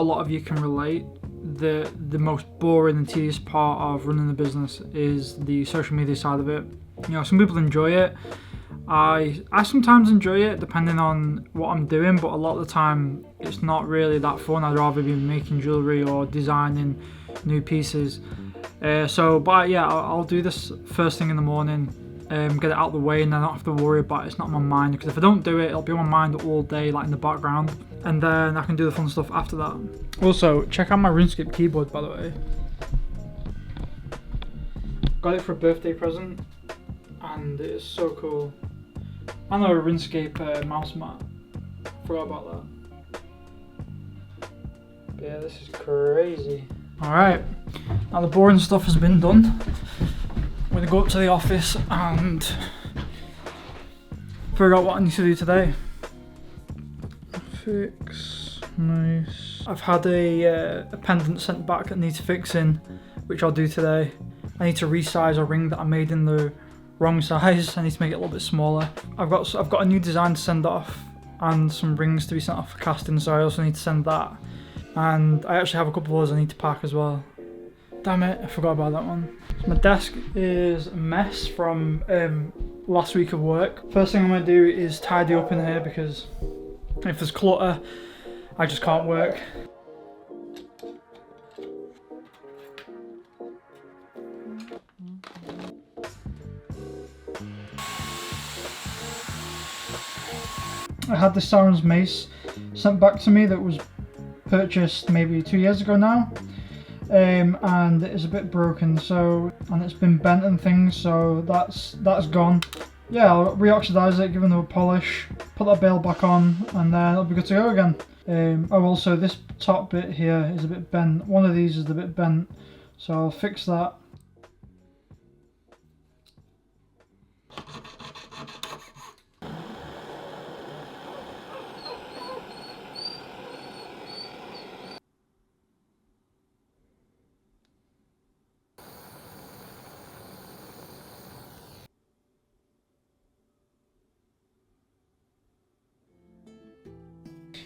a lot of you can relate. The most boring and tedious part of running a business is the social media side of it. You know, some people enjoy it. I sometimes enjoy it depending on what I'm doing, but a lot of the time it's not really that fun. I'd rather be making jewellery or designing new pieces. But yeah, I'll do this first thing in the morning, get it out of the way, and then I don't have to worry about it. It's not on my mind, because if I don't do it, it'll be on my mind all day, like in the background, and then I can do the fun stuff after that. Also, check out my RuneScape keyboard, by the way. Got it for a birthday present, and it is so cool. I know a RuneScape mouse mat. Forgot about that. But yeah, this is crazy. Alright, now the boring stuff has been done. I'm gonna go up to the office and figure out what I need to do today. Fix, nice. I've had a pendant sent back that needs fixing, which I'll do today. I need to resize a ring that I made in the wrong size. I need to make it a little bit smaller. I've got a new design to send off and some rings to be sent off for casting, so I also need to send that. And I actually have a couple of others I need to pack as well. Damn it, I forgot about that one. So my desk is a mess from last week of work. First thing I'm going to do is tidy up in here, because if there's clutter, I just can't work. I had this Siren's mace sent back to me that was purchased maybe 2 years ago now, and it is a bit broken, and it's been bent and things, so that's gone. Yeah, I'll re-oxidize it, give it a polish, put that bail back on, and then it'll be good to go again. Also, this top bit here is a bit bent. One of these is a bit bent, so I'll fix that.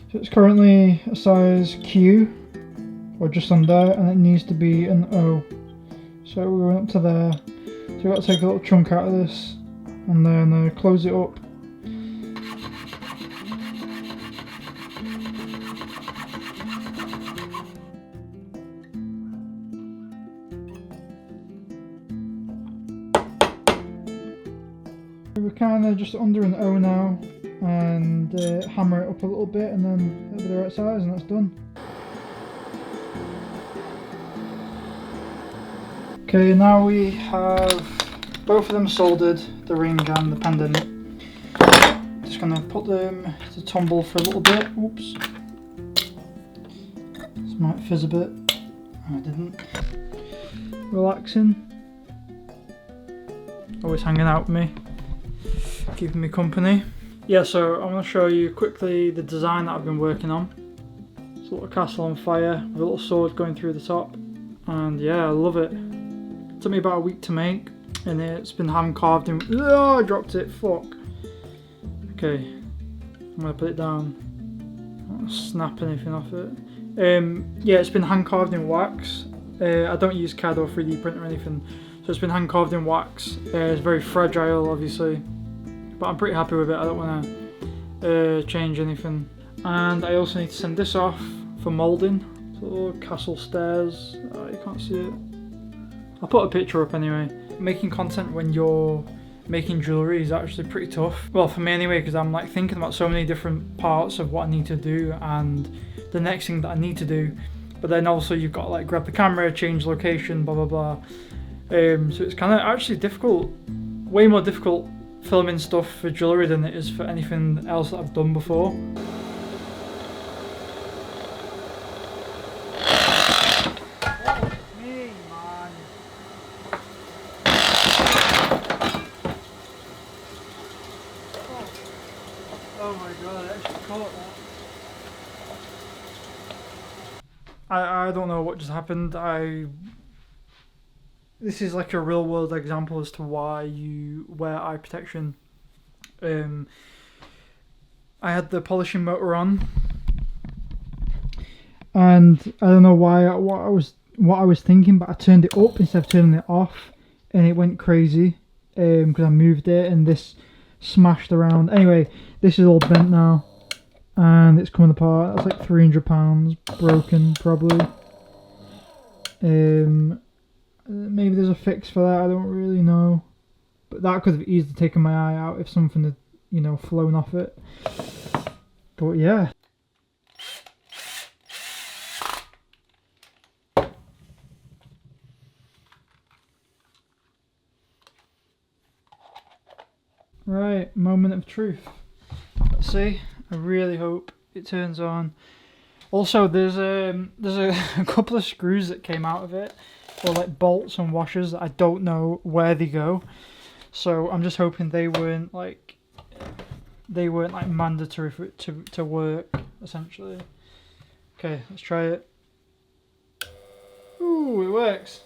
So it's currently a size Q, or just under, and it needs to be an O. So we went up to there. So we've got to take a little chunk out of this, and then close it up. We're kind of just under an O now, and hammer it up a little bit, and then it'll be the right size, and that's done. Okay, now we have both of them soldered, the ring and the pendant. Just gonna put them to tumble for a little bit. Oops. This might fizz a bit. I didn't. Relaxing. Always hanging out with me, keeping me company. Yeah, so I'm going to show you quickly the design that I've been working on. It's a little castle on fire with a little sword going through the top, and yeah, I love it. It took me about a week to make, and it's been hand carved in. Oh, I dropped it, fuck. Okay, I'm going to put it down. I don't want to snap anything off it. Yeah, it's been hand carved in wax. I don't use CAD or 3D print or anything, so it's been hand carved in wax. It's very fragile, obviously, but I'm pretty happy with it. I don't want to change anything. And I also need to send this off for moulding. It's a little castle stairs. You can't see it. I'll put a picture up anyway. Making content when you're making jewellery is actually pretty tough. Well, for me anyway, because I'm like thinking about so many different parts of what I need to do and the next thing that I need to do. But then also you've got to like grab the camera, change location, blah blah blah. So it's kind of actually difficult, way more difficult filming stuff for jewellery than it is for anything else that I've done before. Me, man. Oh my god, I actually caught that. I don't know what just happened. This is like a real world example as to why you wear eye protection. I had the polishing motor on, and I don't know what I was thinking, but I turned it up instead of turning it off, and it went crazy because I moved it and this smashed around. Anyway, this is all bent now and it's coming apart. That's like £300 broken probably. Maybe there's a fix for that, I don't really know, but that could have easily taken my eye out if something had, you know, flown off it. But yeah. Right, moment of truth. Let's see. I really hope it turns on. Also, there's a couple of screws that came out of it, or like bolts and washers that I don't know where they go. So I'm just hoping they weren't like mandatory for it to work, essentially. Okay, let's try it. Ooh, it works.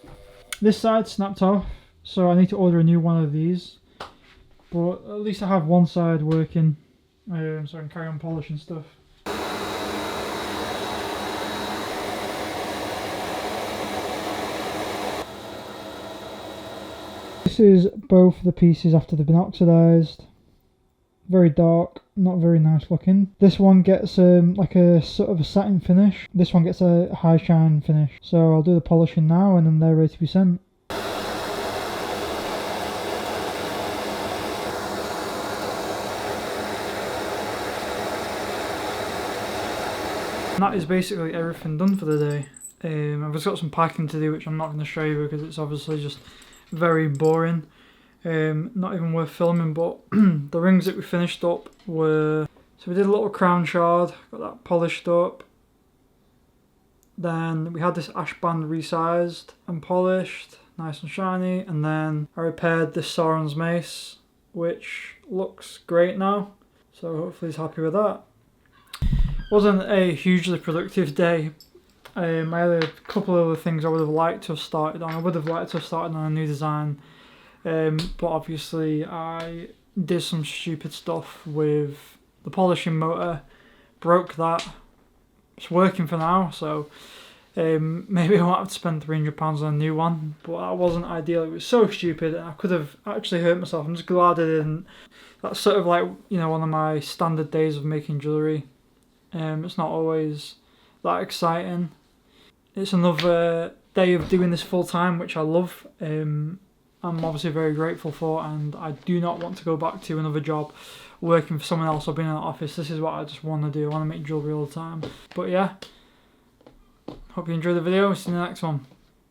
This side snapped off, so I need to order a new one of these. But at least I have one side working, so I can carry on polishing stuff. This is both the pieces after they've been oxidised. Very dark, not very nice looking. This one gets like a sort of a satin finish. This one gets a high shine finish. So I'll do the polishing now and then they're ready to be sent. And that is basically everything done for the day. I've just got some packing to do, which I'm not going to show you because it's obviously just very boring. Not even worth filming, but the rings that we finished up were... So we did a little crown shard, got that polished up. Then we had this ash band resized and polished, nice and shiny. And then I repaired this Sauron's mace, which looks great now. So hopefully he's happy with that. Wasn't a hugely productive day. I had a couple of other things I would have liked to have started on. I would have liked to have started on a new design, but obviously I did some stupid stuff with the polishing motor, broke that. It's working for now, so maybe I won't have to spend £300 on a new one, but that wasn't ideal. It was so stupid and I could have actually hurt myself. I'm just glad I didn't. That's sort of like, you know, one of my standard days of making jewellery. It's not always that exciting. It's another day of doing this full time, which I love. I'm obviously very grateful for, and I do not want to go back to another job working for someone else or being in an office. This is what I just want to do. I want to make jewellery all the time. But yeah, hope you enjoyed the video. See you in the next one.